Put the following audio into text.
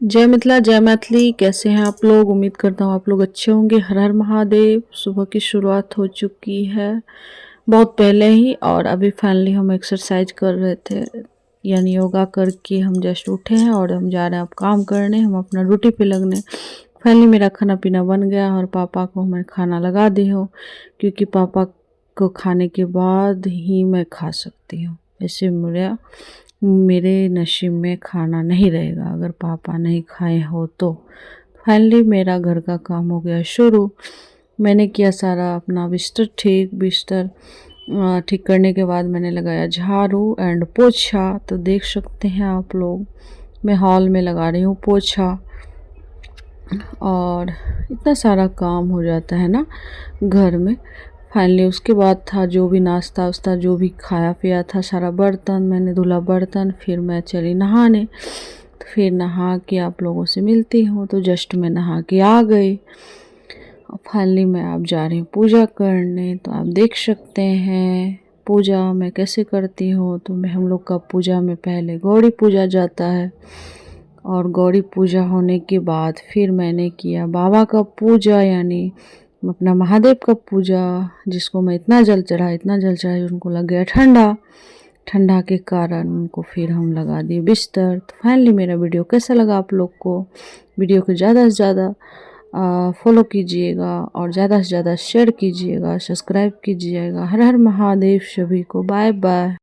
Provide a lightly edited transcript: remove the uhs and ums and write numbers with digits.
जय मिथिला जय मैथिली। कैसे हैं आप लोग? उम्मीद करता हूँ आप लोग अच्छे होंगे। हर हर महादेव। सुबह की शुरुआत हो चुकी है बहुत पहले ही, और अभी फाइनली हम एक्सरसाइज कर रहे थे, यानी योगा करके हम जस्ट उठे हैं और हम जा रहे हैं अब काम करने, हम अपना ड्यूटी पे लगने। फाइनली मेरा खाना पीना बन गया और पापा को मैं खाना लगा दी हूँ, क्योंकि पापा को खाने के बाद ही मैं खा सकती हूँ। ऐसे मेरे नसीब में खाना नहीं रहेगा अगर पापा नहीं खाए हो तो। फाइनली मेरा घर का काम हो गया शुरू। मैंने किया सारा अपना बिस्तर ठीक करने के बाद मैंने लगाया झाड़ू एंड पोछा। तो देख सकते हैं आप लोग, मैं हॉल में लगा रही हूँ पोछा। और इतना सारा काम हो जाता है ना घर में। फाइनली उसके बाद था जो भी नाश्ता उस्ता जो भी खाया पिया था, सारा बर्तन मैंने धुला बर्तन। फिर मैं चली नहाने, तो फिर नहा के आप लोगों से मिलती हूँ। तो जस्ट मैं नहा के आ गई और फाइनली मैं अब जा रही हूँ पूजा करने। तो आप देख सकते हैं पूजा मैं कैसे करती हूँ। तो मैं हम लोग का पूजा में पहले गौरी पूजा जाता है, और गौरी पूजा होने के बाद फिर मैंने किया बाबा का पूजा, यानी अपना महादेव का पूजा, जिसको मैं इतना जल चढ़ाई उनको लग गया ठंडा। ठंडा के कारण उनको फिर हम लगा दिए बिस्तर। तो फाइनली मेरा वीडियो कैसा लगा आप लोग को? वीडियो को ज़्यादा से ज़्यादा फॉलो कीजिएगा और ज़्यादा से ज़्यादा शेयर कीजिएगा, सब्सक्राइब कीजिएगा। हर हर महादेव सभी को। Bye bye.